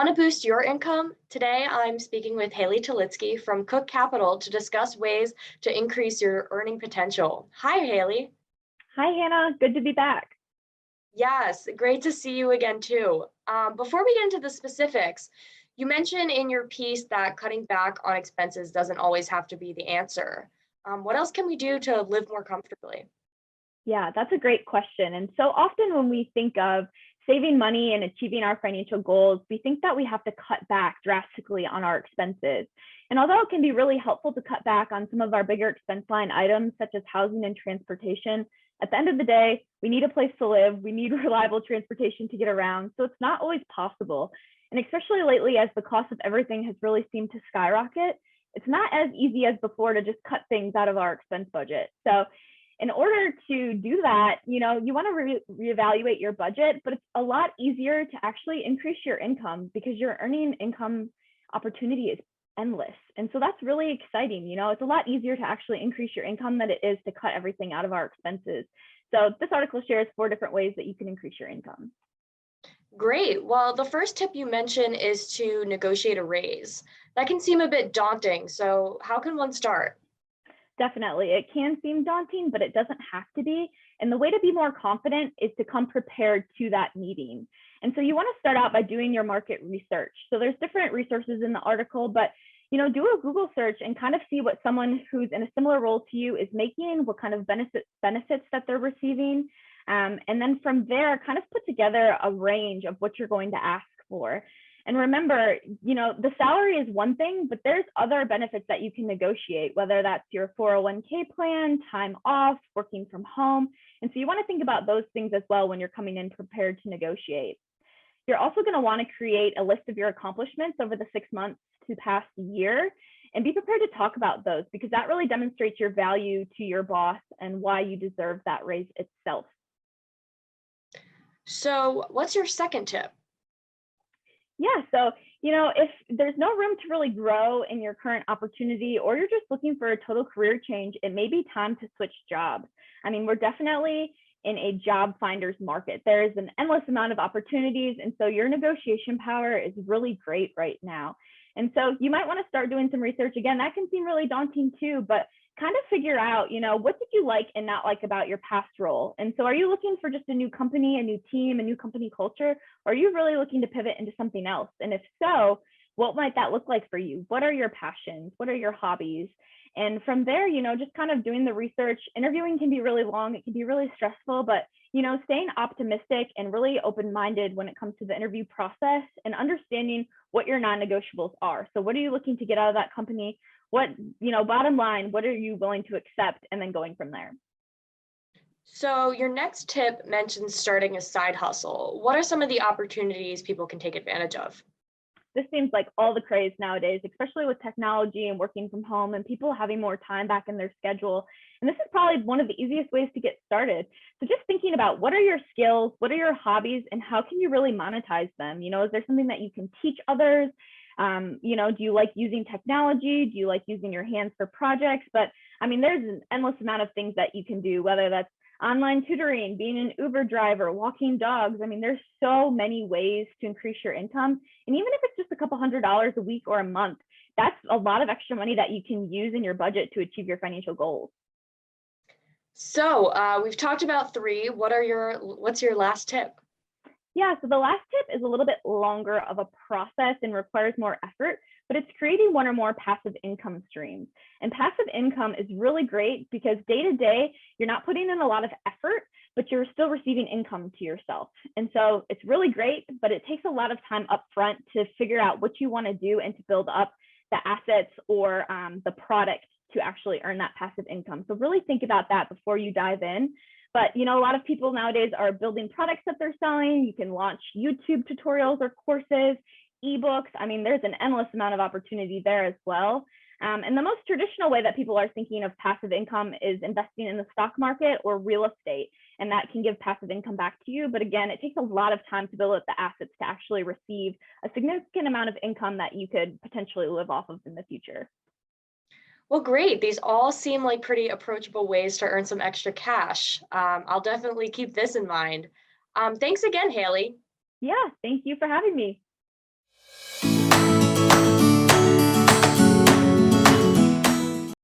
Want to boost your income? Today, I'm speaking with Haley Talitsky from Cook Capital to discuss ways to increase your earning potential. Hi, Haley. Hi, Hannah. Good to be back. Yes, great to see you again, too. Before we get into the specifics, you mentioned in your piece that cutting back on expenses doesn't always have to be the answer. What else can we do to live more comfortably? Yeah, that's a great question. And so often when we think of saving money and achieving our financial goals, we think that we have to cut back drastically on our expenses. And although it can be really helpful to cut back on some of our bigger expense line items, such as housing and transportation, at the end of the day, we need a place to live. We need reliable transportation to get around. So it's not always possible. And especially lately, as the cost of everything has really seemed to skyrocket, it's not as easy as before to just cut things out of our expense budget. So in order to do that, you want to reevaluate your budget, but it's a lot easier to actually increase your income because your earning income opportunity is endless. And so that's really exciting. It's a lot easier to actually increase your income than it is to cut everything out of our expenses. So this article shares 4 different ways that you can increase your income. Great. Well, the first tip you mentioned is to negotiate a raise. That can seem a bit daunting. So, how can one start? Definitely. It can seem daunting, but it doesn't have to be. And the way to be more confident is to come prepared to that meeting. And so you want to start out by doing your market research. So there's different resources in the article, but do a Google search and kind of see what someone who's in a similar role to you is making, what kind of benefits that they're receiving. And then from there, kind of put together a range of what you're going to ask for. And remember, the salary is one thing, but there's other benefits that you can negotiate, whether that's your 401k plan, time off, working from home. And so you want to think about those things as well when you're coming in prepared to negotiate. You're also going to want to create a list of your accomplishments over the 6 months to past year and be prepared to talk about those because that really demonstrates your value to your boss and why you deserve that raise itself. So, what's your second tip? Yeah, so if there's no room to really grow in your current opportunity or you're just looking for a total career change, it may be time to switch jobs. I mean, we're definitely in a job finder's market. There is an endless amount of opportunities, and so your negotiation power is really great right now. And so you might want to start doing some research. Again, that can seem really daunting too, but kind of figure out, what did you like and not like about your past role? And so are you looking for just a new company, a new team, a new company culture? Or are you really looking to pivot into something else? And if so, what might that look like for you? What are your passions? What are your hobbies? And from there, just kind of doing the research. Interviewing can be really long. It can be really stressful, but staying optimistic and really open-minded when it comes to the interview process and understanding what your non-negotiables are. So what are you looking to get out of that company? What, bottom line, what are you willing to accept? And then going from there. So, your next tip mentions starting a side hustle. What are some of the opportunities people can take advantage of? This seems like all the craze nowadays, especially with technology and working from home and people having more time back in their schedule. And this is probably one of the easiest ways to get started. So just thinking about what are your skills, what are your hobbies, and how can you really monetize them? Is there something that you can teach others? Do you like using technology? Do you like using your hands for projects? But I mean, there's an endless amount of things that you can do, whether that's online tutoring, being an Uber driver, walking dogs. I mean, there's so many ways to increase your income. And even if it's just a couple $100s a week or a month, that's a lot of extra money that you can use in your budget to achieve your financial goals. So, we've talked about 3. What's your last tip? Yeah, so the last tip is a little bit longer of a process and requires more effort, but it's creating 1 or more passive income streams. And passive income is really great because day to day, you're not putting in a lot of effort, but you're still receiving income to yourself. And so it's really great, but it takes a lot of time upfront to figure out what you want to do and to build up the assets or the product to actually earn that passive income. So really think about that before you dive in. But a lot of people nowadays are building products that they're selling. You can launch YouTube tutorials or courses, ebooks. I mean, there's an endless amount of opportunity there as well. And the most traditional way that people are thinking of passive income is investing in the stock market or real estate, and that can give passive income back to you. But again, it takes a lot of time to build up the assets to actually receive a significant amount of income that you could potentially live off of in the future. Well, great. These all seem like pretty approachable ways to earn some extra cash. I'll definitely keep this in mind. Thanks again, Haley. Yeah, thank you for having me.